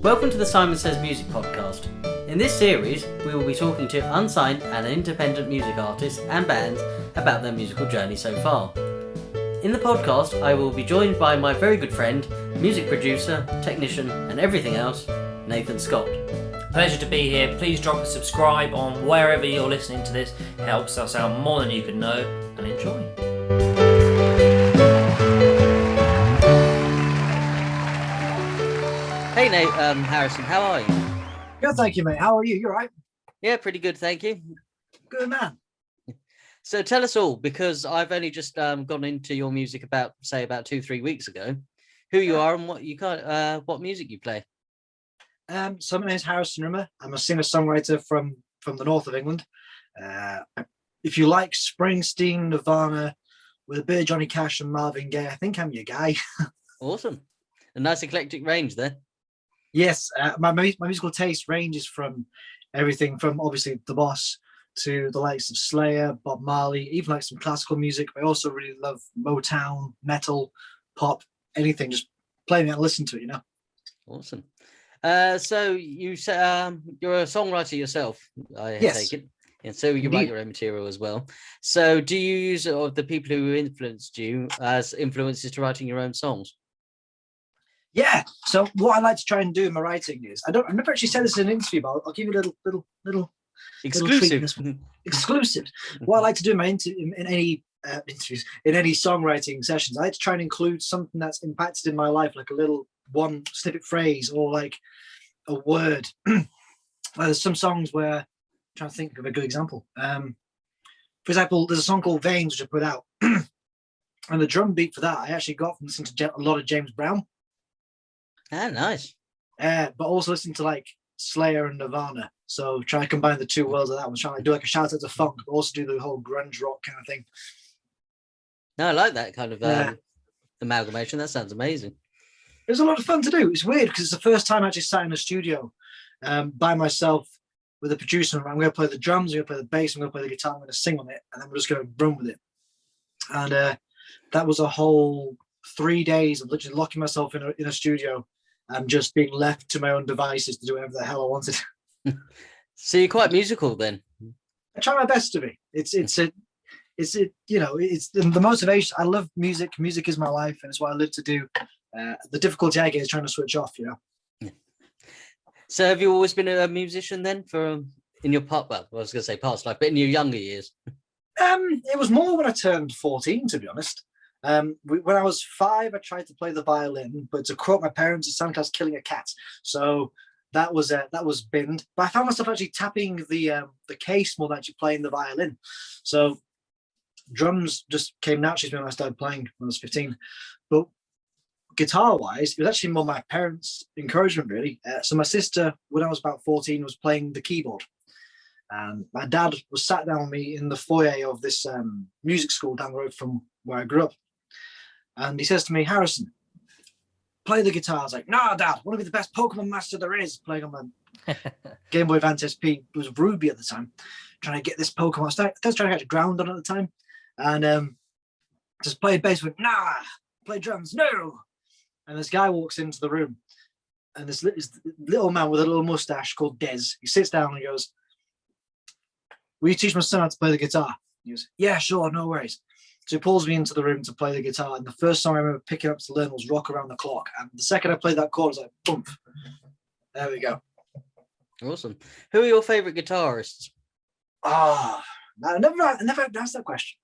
Welcome to the Simon Says Music podcast. In this series, we will be talking to unsigned and independent music artists and bands about their musical journey so far. In the podcast, I will be joined by my very good friend, music producer, technician, and everything else, Nathan Scott. Pleasure to be here. Please drop a subscribe on wherever you're listening to this. It helps us out more than you can know, and enjoy. Hey Nate, Harrison, how are you? Good, thank you, mate. How are you? You all right? Yeah, pretty good, thank you. Good, man. So tell us all, because I've only just gone into your music about 2-3 weeks ago, who you are and what music you play. So my name is Harrison Rimmer. I'm a singer-songwriter from the north of England. If you like Springsteen, Nirvana, with a bit of Johnny Cash and Marvin Gaye, I think I'm your guy. Awesome. A nice eclectic range there. Yes, my musical taste ranges from everything from obviously The Boss to the likes of Slayer, Bob Marley, even like some classical music. I also really love Motown, metal, pop, anything. Just play it and listen to it, you know. Awesome. So you say you're a songwriter yourself, I take it. And so you write your own material as well. So do you use the people who influenced you as influences to writing your own songs? Yeah. So what I like to try and do in my writing is I've never actually said this in an interview, but I'll give you a little Exclusive. Exclusive. What I like to do in my in any interviews, in any songwriting sessions, I like to try and include something that's impacted in my life, like a little one snippet phrase or like a word. There's some songs where I'm trying to think of a good example. For example, there's a song called Veins, which I put out. And the drum beat for that, I actually got from listening to a lot of James Brown. Ah, nice. But also listen to like Slayer and Nirvana. So try to combine the two worlds of that. I was trying to do like a shout out to funk, but also do the whole grunge rock kind of thing. No, I like that kind of amalgamation. That sounds amazing. It was a lot of fun to do. It's weird because it's the first time I actually sat in a studio by myself with a producer. I'm going to play the drums, I'm going to play the bass, I'm going to play the guitar, I'm going to sing on it, and then we're just going to run with it. And that was a whole 3 days of literally locking myself in a studio and just being left to my own devices to do whatever the hell I wanted. So you're quite musical then? I try my best to be. It's the motivation. I love music. Music is my life, and it's what I live to do. The difficulty I get is trying to switch off, you know. Yeah. So have you always been a musician then in your past life, but in your younger years? It was more when I turned 14, to be honest. When I was 5, I tried to play the violin, but to quote my parents, it sounded like I was killing a cat. So that was binned. But I found myself actually tapping the case more than actually playing the violin. So drums just came naturally to me when I started playing when I was 15. But guitar-wise, it was actually more my parents' encouragement, really. So my sister, when I was about 14, was playing the keyboard. And my dad was sat down with me in the foyer of this music school down the road from where I grew up. And he says to me, Harrison, play the guitar. I was like, nah, Dad, I want to be the best Pokemon master there is. Playing on my Game Boy Advance SP. It was Ruby at the time. Trying to get this Pokemon. I was trying to get a ground on at the time. And just played bass with, nah. Play drums, no. And this guy walks into the room. And this little man with a little mustache called Des. He sits down and he goes, will you teach my son how to play the guitar? He goes, yeah, sure, no worries. So he pulls me into the room to play the guitar. And the first song I remember picking up to learn was Rock Around the Clock. And the second I played that chord, I was like, boom. There we go. Awesome. Who are your favourite guitarists? I never asked that question.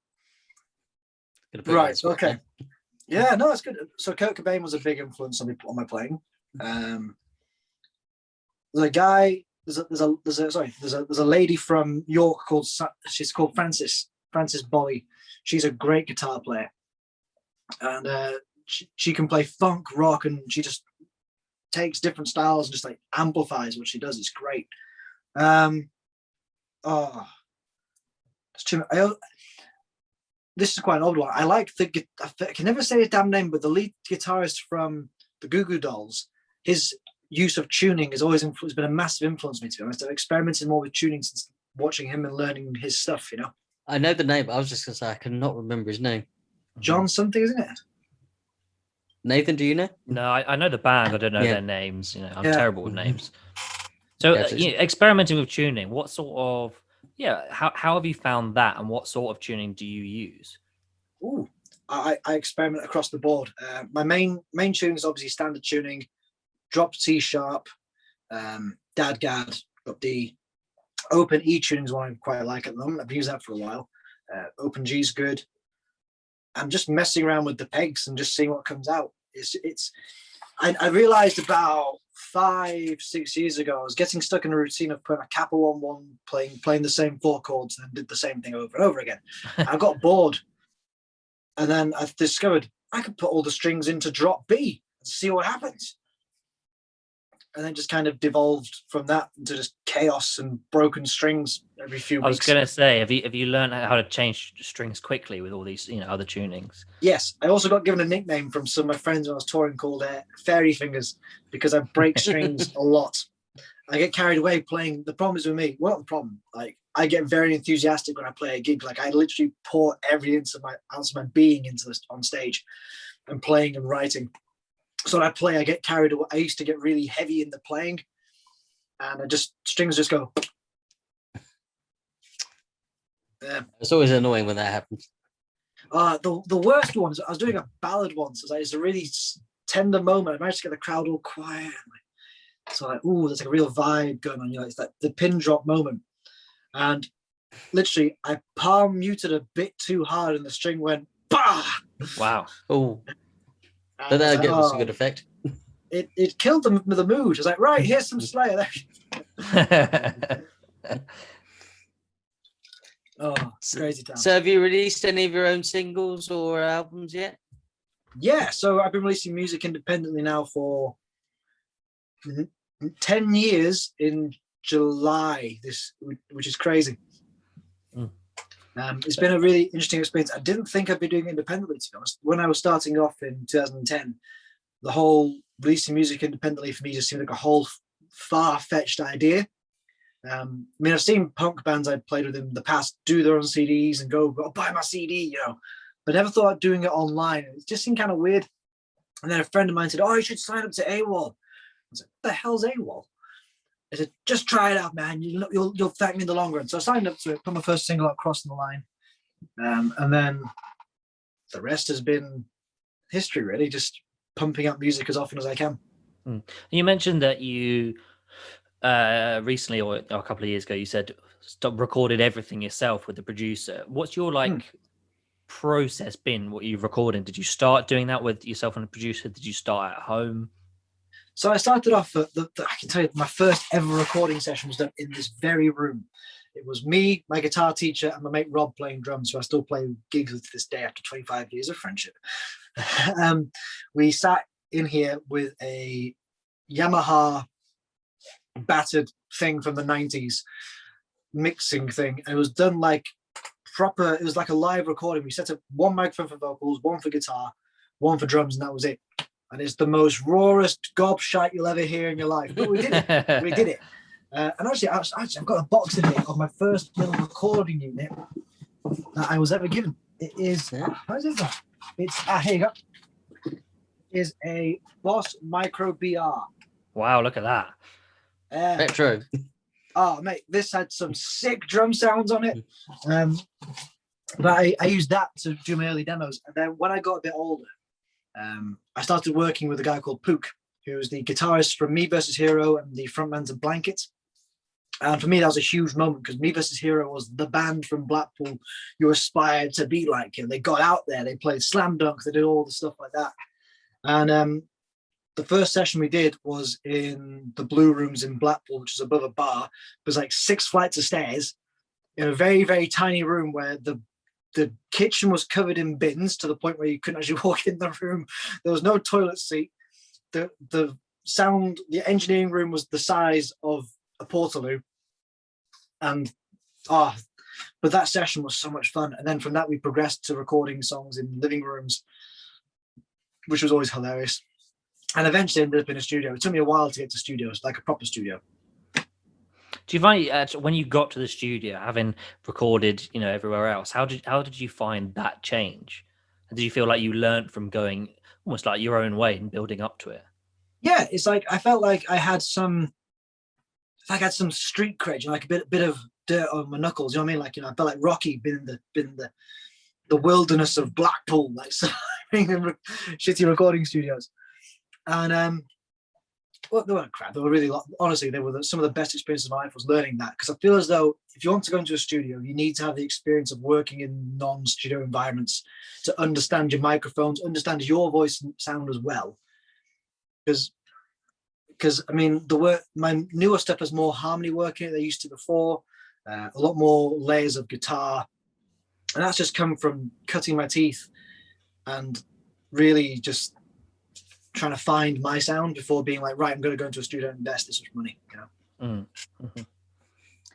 Right, okay. Yeah, no, it's good. So Kurt Cobain was a big influence on my playing. There's a guy, there's a lady from York called Frances Bolly. She's a great guitar player, and she can play funk, rock, and she just takes different styles and just like amplifies what she does. It's great. This is quite an old one. I like I can never say his damn name, but the lead guitarist from the Goo Goo Dolls, his use of tuning has always been a massive influence on me, to be honest. I've experimented more with tuning since watching him and learning his stuff, you know. I know the name, but I was just going to say I cannot remember his name. John something, isn't it? Nathan, do you know? No, I know the band. I don't know Yeah. their names. You know, I'm Yeah. terrible with names. So, Yeah, it's- experimenting with tuning. What sort of how have you found that, and what sort of tuning do you use? Ooh, I experiment across the board. My main tuning is obviously standard tuning, drop C sharp, dad gad, up D. Open E tuning is one I quite like at the moment. I've used that for a while. Open G is good. I'm just messing around with the pegs and just seeing what comes out. I realized about 5-6 years ago, I was getting stuck in a routine of putting a capo on one, playing the same 4 chords, and then did the same thing over and over again. I got bored, and then I discovered I could put all the strings into drop B and see what happens. And then just kind of devolved from that into just chaos and broken strings every few weeks. I was going to say, have you learned how to change strings quickly with all these other tunings? Yes, I also got given a nickname from some of my friends when I was touring called Fairy Fingers, because I break strings a lot. I get carried away playing. The problem is with me. Well, not the problem. Like, I get very enthusiastic when I play a gig. Like, I literally pour every ounce of my being into this on stage, and playing and writing. So when I play, I get carried away. I used to get really heavy in the playing, and strings just go. Yeah. It's always annoying when that happens. The worst ones. I was doing a ballad once. It's a really tender moment. I managed to get the crowd all quiet. So like, ooh, there's like a real vibe going on. It's like the pin drop moment, and literally, I palm muted a bit too hard, and the string went bah. Wow. Oh, but that was a good effect. It killed them with the mood. I was like, right, here's some Slayer. Oh, crazy time. So have you released any of your own singles or albums yet? Yeah, so I've been releasing music independently now for 10 years in July, which is crazy. It's been a really interesting experience. I didn't think I'd be doing it independently, to be honest. When I was starting off in 2010, the whole releasing music independently for me just seemed like a whole far-fetched idea. I mean, I've seen punk bands I've played with in the past do their own CDs and go buy my CD, but never thought of doing it online. It just seemed kind of weird. And then a friend of mine said, "Oh, you should sign up to AWOL." I was like, "What the hell's AWOL?" I said, "Just try it out, man. You'll thank me in the long run." So I signed up to it, put my first single out, Crossing the Line, and then the rest has been history, really. Just pumping out music as often as I can. You mentioned that you recently, or a couple of years ago, you said stop recorded everything yourself with the producer. What's your process been? What you've recorded? Did you start doing that with yourself and the producer? Did you start at home? So I started off I can tell you, my first ever recording session was done in this very room. It was me, my guitar teacher, and my mate Rob playing drums, who I still play gigs with to this day after 25 years of friendship. We sat in here with a Yamaha battered thing from the 90s mixing thing, and it was done like proper. It was like a live recording. We set up one microphone for vocals, one for guitar, one for drums, and that was it. And it's the most rawest gobshite you'll ever hear in your life, but we did it. We did it. And actually, I've got a box in here of my first little recording unit that I was ever given. It is. What is it? It's here you go. It is a Boss Micro BR. Wow, look at that. Retro. Oh, mate, this had some sick drum sounds on it. But I used that to do my early demos. And then when I got a bit older, I started working with a guy called Pook, who was the guitarist from Me vs. Hero and the frontman to Blanket. And for me, that was a huge moment, because Me vs. Hero was the band from Blackpool you aspired to be like. And they got out there, they played slam dunk, they did all the stuff like that. And the first session we did was in the Blue Rooms in Blackpool, which is above a bar. It was like 6 flights of stairs in a very, very tiny room where the kitchen was covered in bins to the point where you couldn't actually walk in the room. There was no toilet seat. The engineering room was the size of a Portaloo. And but that session was so much fun. And then from that, we progressed to recording songs in living rooms, which was always hilarious. And eventually ended up in a studio. It took me a while to get to studios, like a proper studio. Do you find when you got to the studio, having recorded, everywhere else, how did you find that change? Did you feel like you learned from going almost like your own way in building up to it. Yeah, it's like I felt like I had some street cred, like a bit of dirt on my knuckles. You know what I mean? Like, I felt like Rocky been in the wilderness of Blackpool, like so being in shitty recording studios. And well, they weren't crap. They were really, honestly, they were some of the best experiences of my life was learning that, because I feel as though if you want to go into a studio, you need to have the experience of working in non-studio environments to understand your microphones, understand your voice and sound as well. Because I mean, my newer stuff has more harmony work in it than used to before, a lot more layers of guitar, and that's just come from cutting my teeth and really just trying to find my sound before being like, right, I'm going to go into a studio and invest this much money. Mm-hmm.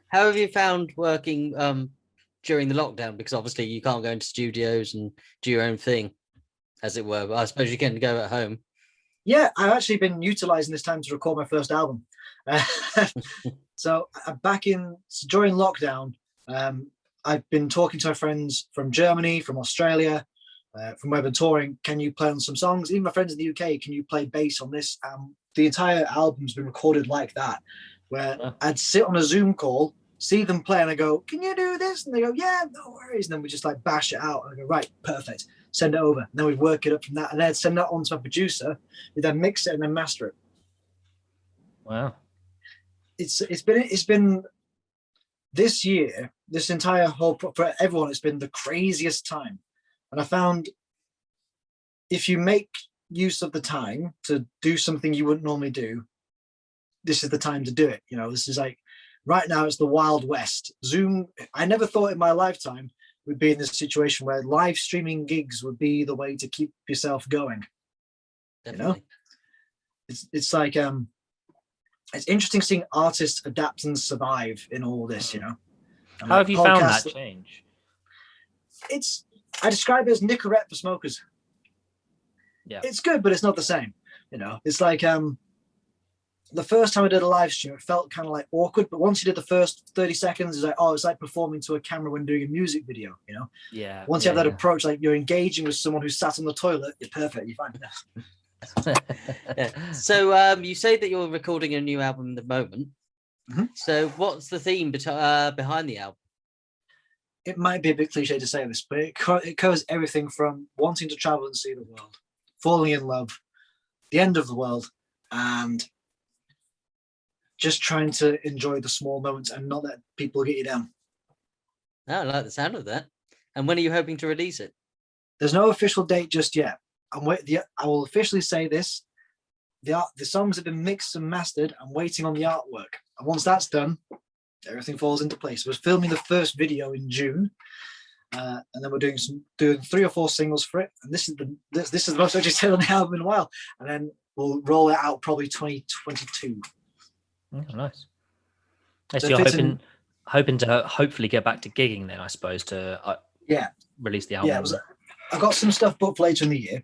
How have you found working during the lockdown? Because obviously you can't go into studios and do your own thing, as it were. But I suppose you can go at home. Yeah, I've actually been utilizing this time to record my first album. So during lockdown, I've been talking to my friends from Germany, from Australia, from where I've been touring. Can you play on some songs? Even my friends in the UK, can you play bass on this? The entire album's been recorded like that, where I'd sit on a Zoom call, see them play, and I go, can you do this? And they go, yeah, no worries. And then we just like bash it out. And I go, right, perfect. Send it over. And then we'd work it up from that. And then I'd send that on to my producer. We'd then mix it and then master it. Wow. It's been this year, this entire for everyone, it's been the craziest time. And I found if you make use of the time to do something you wouldn't normally do, this is the time to do it. This is like, right now it's the Wild West. Zoom, I never thought in my lifetime we'd be in this situation where live streaming gigs would be the way to keep yourself going. Definitely. It's like, it's interesting seeing artists adapt and survive in all this, And how have you found that change? I describe it as Nicorette for smokers. Yeah, it's good, but it's not the same. It's like the first time I did a live stream, it felt kind of like awkward. But once you did the first 30 seconds, it's like, oh, it's like performing to a camera when doing a music video. Yeah. Once you have that approach, like you're engaging with someone who's sat on the toilet, you're perfect. You're fine. Yeah. So you say that you're recording a new album at the moment. Mm-hmm. So what's the theme behind the album? It might be a bit cliche to say this, but it covers everything from wanting to travel and see the world, falling in love, the end of the world, and just trying to enjoy the small moments and not let people get you down. Oh, I like the sound of that. And when are you hoping to release it? There's no official date just yet. I will officially say this. The songs have been mixed and mastered. I'm waiting on the artwork. And once that's done, everything falls into place. We're filming the first video in June. And then we're doing 3 or 4 singles for it. And this is the most I've just said on the album in a while. And then we'll roll it out probably 2022. Oh, nice. So you're hoping to hopefully get back to gigging then, I suppose, to release the album. Yeah, I've got some stuff booked for later in the year,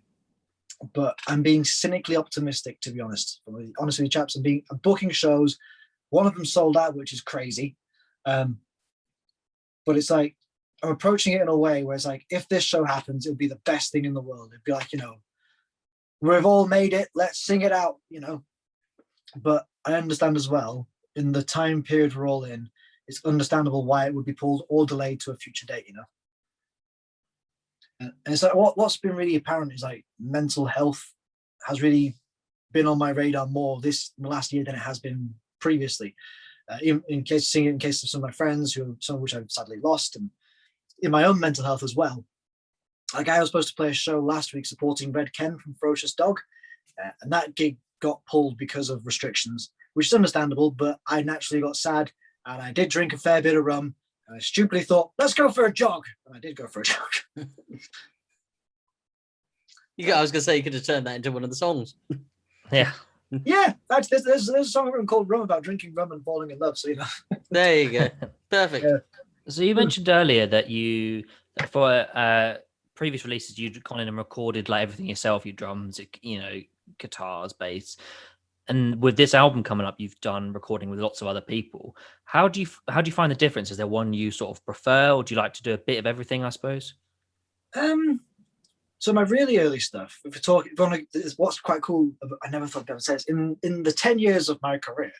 but I'm being cynically optimistic, to be honest. Honestly, chaps, I'm booking shows. One of them sold out, which is crazy. But it's like I'm approaching it in a way where it's like, if this show happens, it'll be the best thing in the world. It'd be like, we've all made it. Let's sing it out, But I understand as well, in the time period we're all in, it's understandable why it would be pulled or delayed to a future date, And it's like what's been really apparent is like mental health has really been on my radar more in the last year than it has been previously. In case of some of my friends, some of which I've sadly lost, and in my own mental health as well. Like I was supposed to play a show last week supporting Red Ken from Ferocious Dog, and that gig got pulled because of restrictions, which is understandable, but I naturally got sad, and I did drink a fair bit of rum, and I stupidly thought, let's go for a jog, and I did go for a jog. I was going to say you could have turned that into one of the songs. Yeah. Yeah, there's a song written called Rum about drinking rum and falling in love, so There you go. Perfect. Yeah. So you mentioned earlier that for previous releases, you'd gone in and recorded like everything yourself, your drums, guitars, bass. And with this album coming up, you've done recording with lots of other people. How do you find the difference? Is there one you sort of prefer, or do you like to do a bit of everything, I suppose? So my really early stuff, if we're talking, what's quite cool, I never thought I'd ever say this, in the 10 years of my career,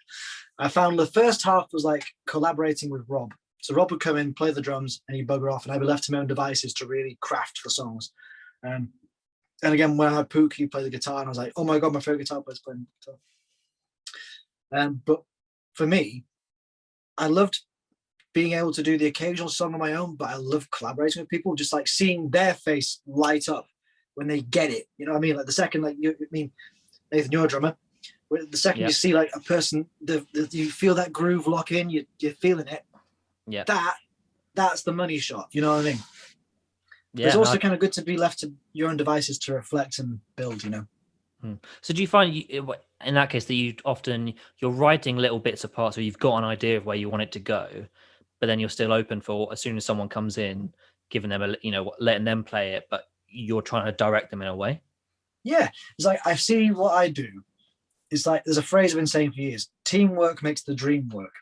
I found the first half was like collaborating with Rob. So Rob would come in, play the drums, and he'd bugger off, and I'd be left to my own devices to really craft the songs. And again, when I had Pook, he'd play the guitar, and I was like, oh my God, my favorite guitar player's playing the guitar. But for me, I loved being able to do the occasional song on my own, but I love collaborating with people, just like seeing their face light up when they get it. You know what I mean? Like the second, like Nathan, you're a drummer. The second you see like a person, you feel that groove lock in, you're feeling it. Yeah. That's the money shot. You know what I mean? Yeah. It's also kind of good to be left to your own devices to reflect and build, you know? So do you find in that case that you're writing little bits of parts where you've got an idea of where you want it to go, but then you're still open for, as soon as someone comes in, giving them letting them play it, but you're trying to direct them in a way? Yeah. It's like, I see what I do. It's like, there's a phrase I've been saying for years, teamwork makes the dream work.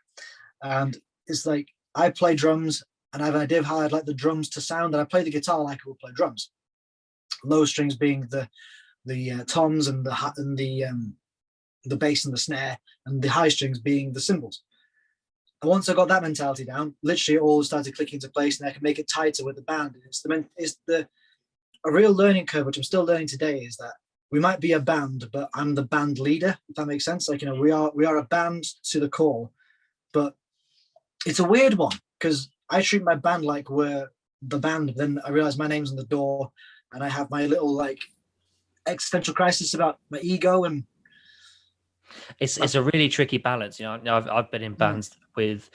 And it's like, I play drums and I have an idea of how I'd like the drums to sound, and I play the guitar like I would play drums. Low strings being the toms and the bass and the snare, and the high strings being the cymbals. And once I got that mentality down, literally it all started clicking into place, and I can make it tighter with the band. And a real learning curve, which I'm still learning today, is that we might be a band, but I'm the band leader, if that makes sense. Like, we are a band to the core, but it's a weird one because I treat my band like we're the band. Then I realize my name's on the door, and I have my little like existential crisis about my ego, and it's a really tricky balance. I've been in bands with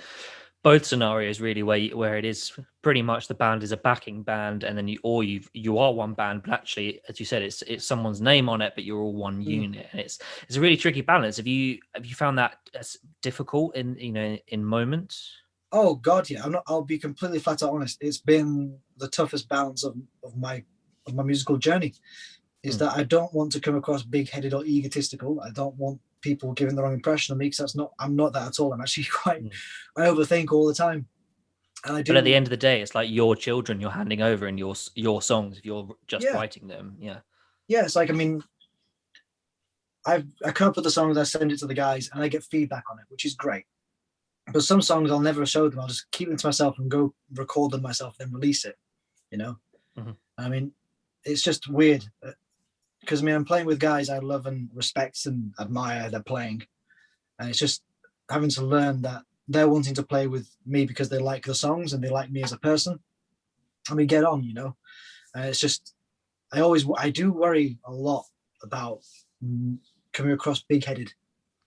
both scenarios really, where it is pretty much the band is a backing band, and then you are one band, but actually, as you said, it's someone's name on it, but you're all one unit, and it's a really tricky balance. Have you found that as difficult in moments? Oh God, yeah. I'll be completely flat out honest. It's been the toughest balance of my musical journey. Is that I don't want to come across big-headed or egotistical. I don't want people giving the wrong impression of me, because I'm not that at all. I'm actually I overthink all the time. And I do. But at the end of the day, it's like your children you're handing over in your songs if you're just writing them. Yeah. Yeah, it's like, I mean, I come up with the songs, I send it to the guys, and I get feedback on it, which is great. But some songs I'll never show them. I'll just keep them to myself and go record them myself, then release it. I mean, it's just weird. Because I'm playing with guys I love and respect and admire their playing, and it's just having to learn that they're wanting to play with me because they like the songs and they like me as a person, and we get on, And it's just I do worry a lot about coming across big-headed.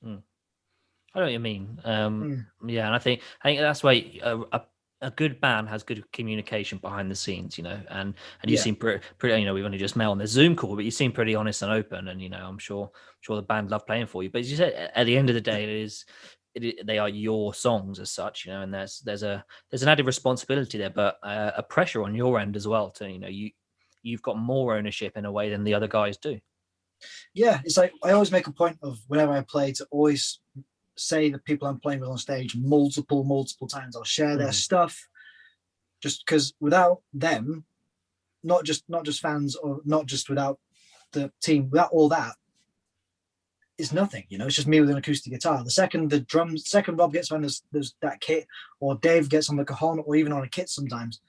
I know what you mean. Yeah, and I think that's why a good band has good communication behind the scenes, and you seem pretty, we've only just met on the Zoom call, but you seem pretty honest and open, and I'm sure the band love playing for you. But as you said, at the end of the day, they are your songs as such, and there's an added responsibility there, but a pressure on your end as well to you've got more ownership in a way than the other guys do. Yeah, it's like I always make a point of, whenever I play, to always say the people I'm playing with on stage multiple times. I'll share their stuff, just because without them, not just fans, or not just without the team, without all that, it's nothing. It's just me with an acoustic guitar. The second Rob gets on there's that kit, or Dave gets on the cajon, or even on a kit sometimes,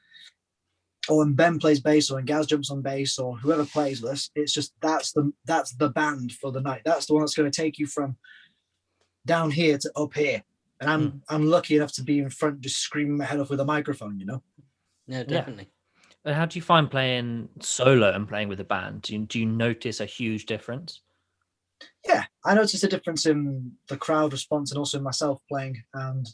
or when Ben plays bass, or when Gaz jumps on bass, or whoever plays with us, it's just that's the band for the night. That's the one that's going to take you from down here to up here, and I'm lucky enough to be in front, just screaming my head off with a microphone. Yeah, definitely. And how do you find playing solo and playing with a band? Do you notice a huge difference? Yeah, I noticed a difference in the crowd response, and also in myself playing, and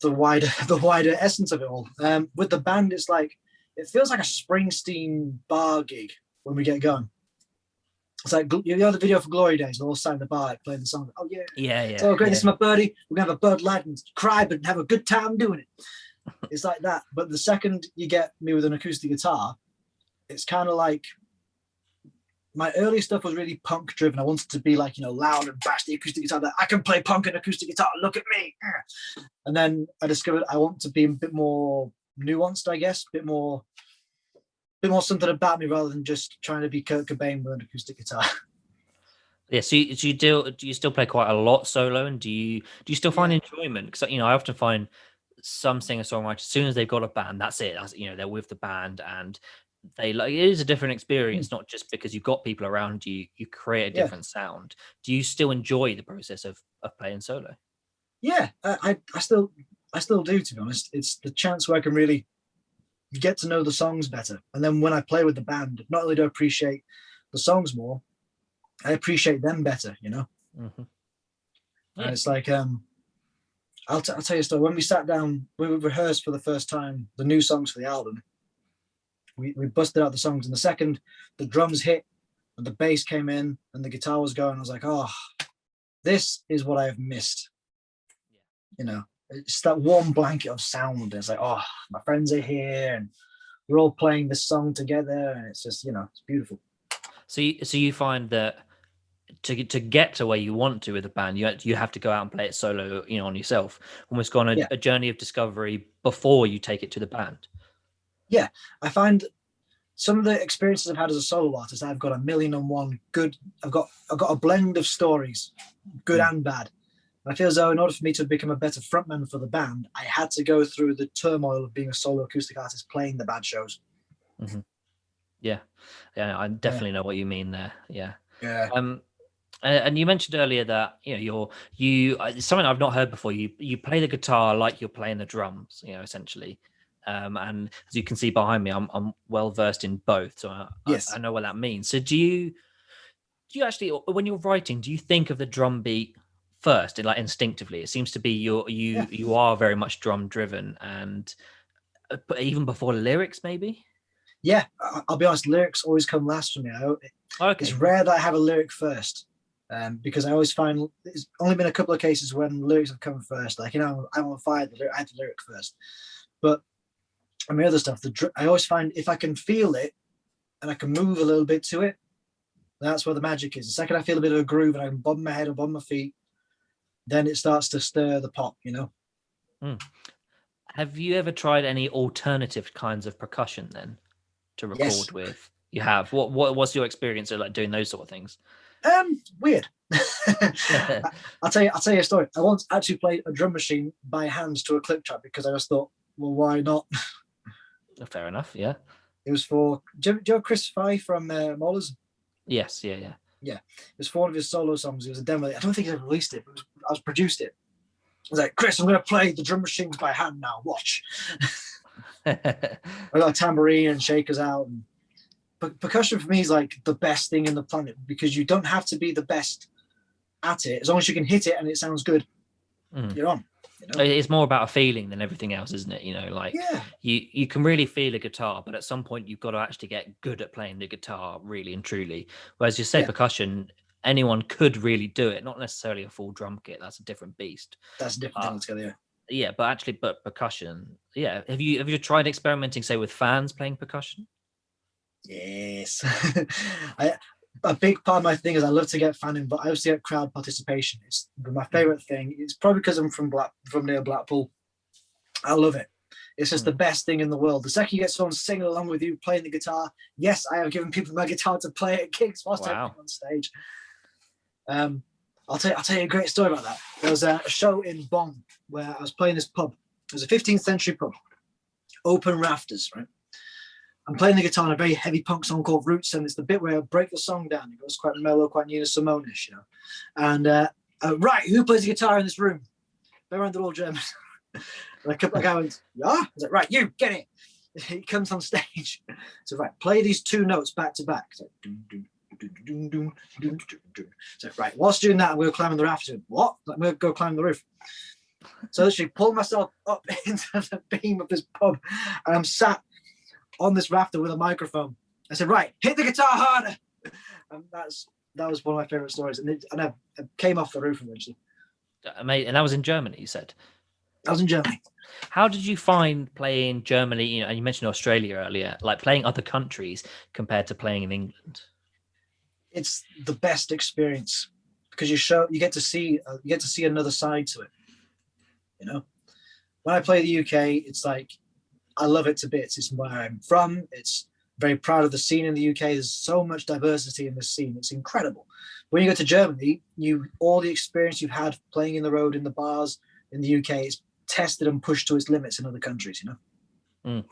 the wider essence of it all. With the band, it's like, it feels like a Springsteen bar gig when we get going. It's like, the video for Glory Days, we're all sat in the bar playing the song. Oh yeah. Oh great, this is my birdie. We're gonna have a Bud Light and cry, but have a good time doing it. It's like that. But the second you get me with an acoustic guitar, it's kind of like, my early stuff was really punk driven. I wanted to be like, loud and bash the acoustic guitar. That I can play punk and acoustic guitar. Look at me. And then I discovered I want to be a bit more nuanced, I guess, a bit more bit more something about me rather than just trying to be Kurt Cobain with an acoustic guitar. Yeah, so do you still play quite a lot solo, and do you still find enjoyment? Because I often find some singer-songwriters, as soon as they've got a band, that's it. They're with the band, and it is a different experience, not just because you've got people around you, you create a different sound. Do you still enjoy the process of playing solo? Yeah, I still do, to be honest. It's the chance where I can really get to know the songs better. And then when I play with the band, not only do I appreciate the songs more, I appreciate them better, Mm-hmm. And it's like, I'll tell you a story. When we sat down, we rehearsed for the first time the new songs for the album. We busted out the songs, and the second the drums hit and the bass came in and the guitar was going, I was like, oh, this is what I have missed. It's that warm blanket of sound. It's like, oh, my friends are here and we're all playing this song together, and it's just, it's beautiful. So you find that to get to where you want to with a band, you have to go out and play it solo, on yourself, almost go on a journey of discovery before you take it to the band. Yeah, I find some of the experiences I've had as a solo artist, I've got 1,000,001 good. I've got a blend of stories, good and bad. And I feel as though in order for me to become a better frontman for the band, I had to go through the turmoil of being a solo acoustic artist playing the bad shows. Mm-hmm. Yeah, I definitely know what you mean there. Yeah. And you mentioned earlier that you something I've not heard before. You play the guitar like you're playing the drums, essentially. And as you can see behind me, I'm well versed in both, so I know what that means. So do you actually, when you're writing, do you think of the drum beat first, like instinctively? It seems to be you are very much drum driven, and even before lyrics, maybe. Yeah, I'll be honest. Lyrics always come last for me. It's rare that I have a lyric first. Because I always find there's only been a couple of cases when lyrics have come first. Like, I'm on fire, I had the lyric first. But I mean, other stuff, I always find if I can feel it and I can move a little bit to it, that's where the magic is. The second I feel a bit of a groove and I can bob my head or bob my feet, then it starts to stir the pot, Have you ever tried any alternative kinds of percussion then to record with? You have. What's your experience of like doing those sort of things? Weird. I'll tell you a story. I once actually played a drum machine by hand to a click track because I just thought, well, why not? Fair enough. Yeah. It was for. Do you know Chris Fye from Maulers? Yes. Yeah. It was for one of his solo songs. It was a demo. I don't think he's ever released it. I was produced it. I was like, Chris, I'm going to play the drum machines by hand now. Watch. I got a tambourine and shakers out. But percussion for me is like the best thing in the planet because you don't have to be the best at it. As long as you can hit it and it sounds good, you're on. It's more about a feeling than everything else, isn't it? You can really feel a guitar, but at some point you've got to actually get good at playing the guitar really and truly. Whereas you say percussion, anyone could really do it, not necessarily a full drum kit. That's a different beast. That's a different thing altogether. Yeah, but percussion. Yeah, have you tried experimenting, say, with fans playing percussion? Yes. A big part of my thing is I love to get fan involved. I also get crowd participation. It's my favorite thing. It's probably because I'm from near Blackpool. I love it. It's just the best thing in the world. The second you get someone singing along with you, playing the guitar. Yes, I have given people my guitar to play at gigs whilst I'm on stage. I'll tell you a great story about that. There was a show in Bonn where I was playing this pub. It was a 15th century pub, open rafters, right? I'm playing the guitar on a very heavy punk song called Roots, and it's the bit where I break the song down. It goes quite mellow, quite Nina Simone-ish, And right, who plays the guitar in this room? They're all German. And a couple of guys went, yeah? I was like, right, you, get it. He comes on stage. So, right, play these two notes back to back. So, so right, whilst doing that, I'm going to climb on the rafter. What? I'm going to go climb the roof. So I literally pulled myself up into the beam of this pub, and I'm sat on this rafter with a microphone. I said, right, hit the guitar harder. And that was one of my favorite stories. And I came off the roof eventually. Amazing. And that was in Germany, you said? I was in Germany. How did you find playing Germany, and you mentioned Australia earlier, like playing other countries compared to playing in England? It's the best experience because you get to see another side to it. When I play the UK, it's like, I love it to bits. It's where I'm from. It's very proud of the scene in the UK. There's so much diversity in this scene. It's incredible. When you go to Germany, all the experience you've had playing in the road, in the bars in the UK is tested and pushed to its limits in other countries, you know?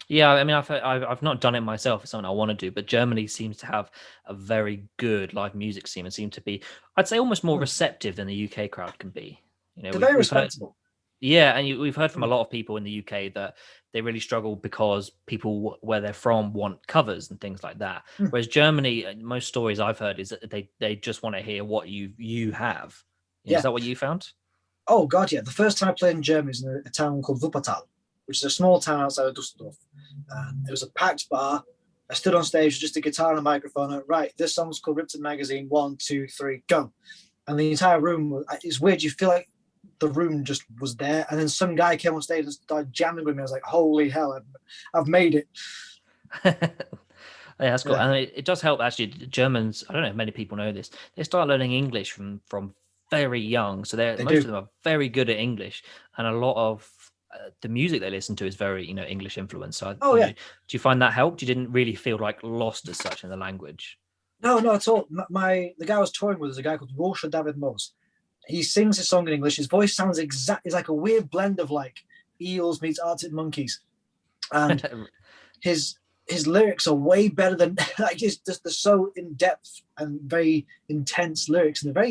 Yeah, I mean, I've not done it myself. It's something I want to do, but Germany seems to have a very good live music scene and seem to be, I'd say, almost more receptive than the UK crowd can be. You know, They're very respectable. Yeah, and we've heard from a lot of people in the UK that they really struggle because people where they're from want covers and things like that. Whereas Germany, most stories I've heard is that they just want to hear what you have. Yeah. Is that what you found? Oh God, yeah. The first time I played in Germany was in a town called Wuppertal, which is a small town outside of Dusseldorf. It was a packed bar. I stood on stage with just a guitar and a microphone. And, right, this song's called Ripped Magazine. 1, 2, 3, go. And the entire room, it's weird. You feel like the room just was there. And then some guy came on stage and started jamming with me. I was like, holy hell, I've made it. Yeah, that's cool. Yeah. And it does help, actually. Germans, I don't know if many people know this, they start learning English from very young. So most of them are very good at English. And a lot of the music they listen to is very, English influenced. So, do you find that helped? You didn't really feel like lost as such in the language? No, not at all. The guy I was touring with is a guy called Rosha David Mose. He sings his song in English. His voice sounds it's like a weird blend of like Eels meets Arctic Monkeys. And his lyrics are way better than like they're so in depth and very intense lyrics, and they're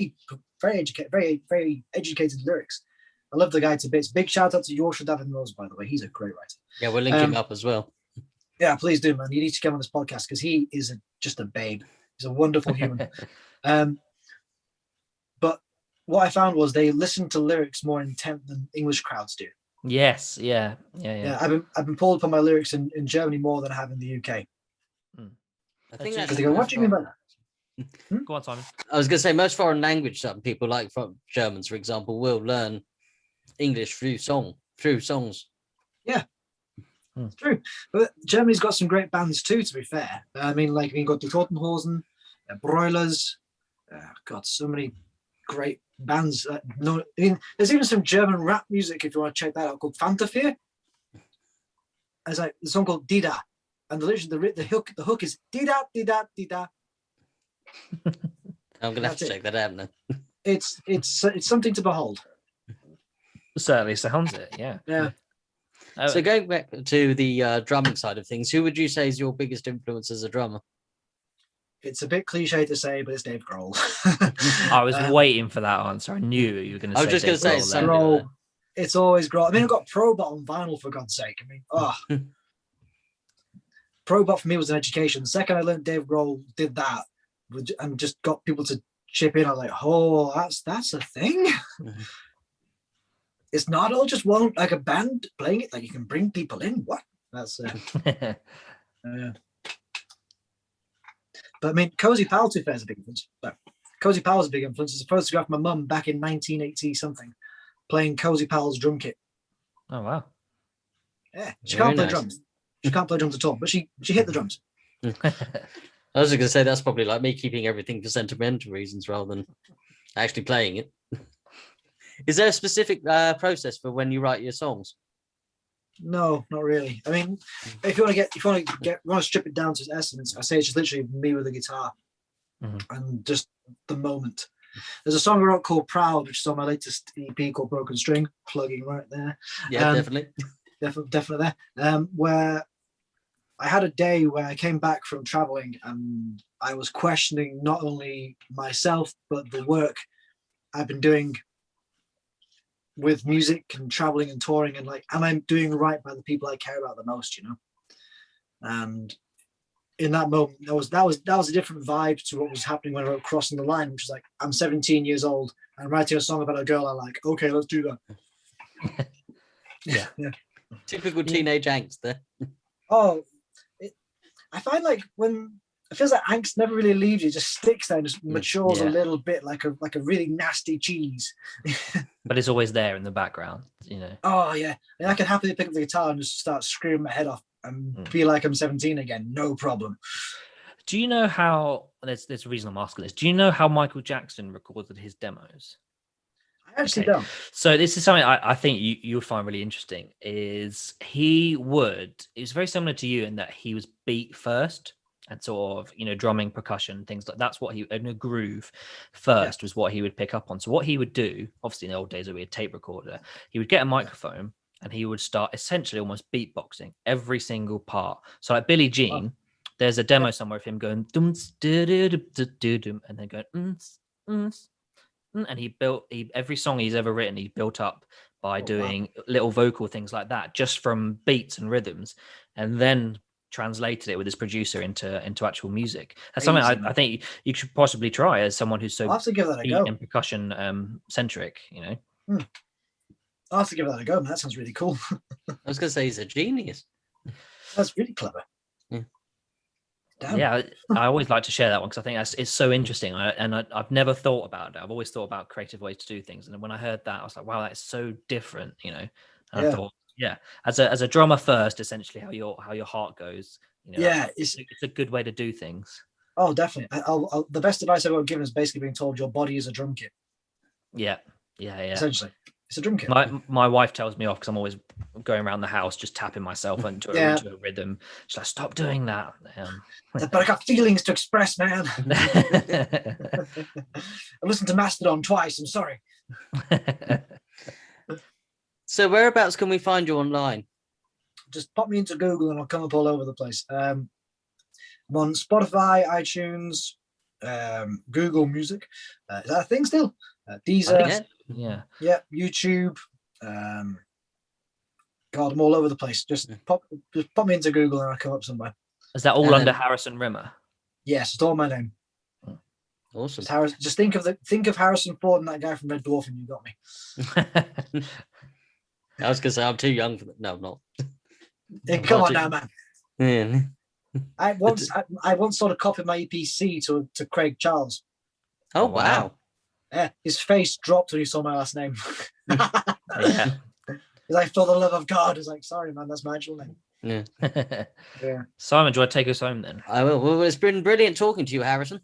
very educated lyrics. I love the guy to bits. Big shout out to Yorsha David Mose, by the way. He's a great writer. Yeah, we'll link him up as well. Yeah, please do, man. You need to come on this podcast because he is just a babe. He's a wonderful human. But what I found was they listen to lyrics more intent than English crowds do. Yes, yeah. I've been pulled upon my lyrics in Germany more than I have in the UK. I think Because they go, what do you mean by that? Go on, Simon. I was going to say most foreign language people, like from Germans, for example, will learn English through songs. Yeah, it's true. But Germany's got some great bands too, to be fair. I mean, like we've got the Totenhosen, Broilers. God, so many great bands. There's even some German rap music if you want to check that out called Fantafir. There's like a song called Dida, and the hook is Dida Dida Dida. I'm gonna have to check that out now. It's something to behold. Certainly sounds it, yeah. Yeah. So going back to the drumming side of things, who would you say is your biggest influence as a drummer? It's a bit cliche to say, but it's Dave Grohl. I was waiting for that answer. I knew you were going to say. I was just going to say Grohl. It's always Grohl. I mean, I've got Probot on vinyl for God's sake. I mean, Probot for me was an education. The second I learned Dave Grohl did that and just got people to chip in, I was like, oh, that's a thing. It's not all just one like a band playing it. Like you can bring people in. What? That's But I mean, Cozy Powell to fair is a big influence. Cozy Powell's a big influence. It's a photograph of my mum back in 1980 something, playing Cozy Powell's drum kit. Oh wow! Yeah, she can't play drums. She can't play drums at all, but she hit the drums. I was going to say that's probably like me keeping everything for sentimental reasons rather than actually playing it. Is there a specific process for when you write your songs? No, not really. I mean, if you want to strip it down to its essence, I say it's just literally me with a guitar and just the moment. There's a song I wrote called Proud, which is on my latest EP called Broken String, plugging right there. Yeah, definitely. Definitely there. Where I had a day where I came back from traveling and I was questioning not only myself, but the work I've been doing with music and traveling and touring, and like, am I doing right by the people I care about the most, you know? And in that moment, that was a different vibe to what was happening when I wrote Crossing the Line, which is like, I'm 17 years old, I'm writing a song about a girl I like. Okay, let's do that. Yeah. Typical teenage angst there. I find like when it feels like angst never really leaves you, it just sticks there and just matures a little bit like a really nasty cheese. But it's always there in the background, you know. Oh yeah. And I can happily pick up the guitar and just start screaming my head off and feel like I'm 17 again, no problem. Do you know how there's a reason I'm asking this? Do you know how Michael Jackson recorded his demos? I I actually Okay. don't. So this is something I think you would find really interesting. Is he was very similar to you in that he was beat first and sort of drumming, percussion, things like that's what he in a groove first was what he would pick up on. So what he would do, obviously in the old days it would be a tape recorder, he would get a microphone and he would start essentially almost beatboxing every single part. So like Billie Jean, there's a demo somewhere of him going dum dum and then going and he built every song he's ever written he built up by doing little vocal things like that just from beats and rhythms, and then translated it with his producer into actual music. That's something I think you should possibly try as someone who's so I'll have to give that a beat go. and percussion centric. I'll have to give that a go, man. That sounds really cool. I was going to say he's a genius. That's really clever. Damn. Yeah, I always like to share that one because I think it's so interesting, I've never thought about it. I've always thought about creative ways to do things, and when I heard that, I was like, wow, that's so different, And I thought, as a drummer first, essentially how your heart goes, it's a good way to do things. Oh, definitely. The best advice I've ever given is basically being told your body is a drum kit. Yeah. Essentially, it's a drum kit. My wife tells me off because I'm always going around the house just tapping myself into a rhythm. She's like, stop doing that. But I got feelings to express, man. I listened to Mastodon twice. I'm sorry. So whereabouts can we find you online? Just pop me into Google and I'll come up all over the place. I'm on Spotify, iTunes, Google Music. Is that a thing still? Deezer. Yeah, YouTube. God, I'm all over the place. Just pop me into Google and I'll come up somewhere. Is that all under Harrison Rimmer? Yes, it's all my name. Awesome. Just think of Harrison Ford and that guy from Red Dwarf, and you got me. I was gonna say I'm too young for that. No, I'm not. Yeah, come on now, man. Yeah. I once sort of copied my EPC to Craig Charles. Oh wow. Yeah, his face dropped when he saw my last name. Yeah. He's like, for the love of God. I was like, sorry, man, that's my actual name. Yeah. Simon, do you want to take us home then? I will. Well, it's been brilliant talking to you, Harrison.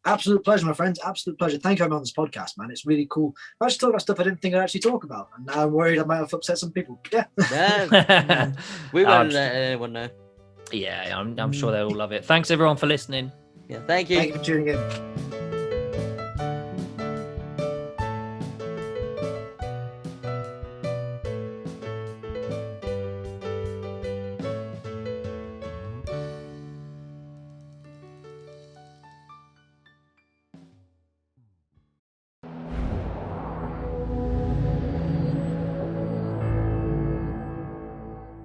Absolute pleasure, my friends. Absolute pleasure. Thank you for having me on this podcast, man. It's really cool. I actually talk about stuff I didn't think I'd actually talk about, and now I'm worried I might have upset some people. Yeah. No, we won't let anyone know. Yeah, I'm sure they'll all love it. Thanks everyone for listening. Yeah, thank you. Thank you for tuning in.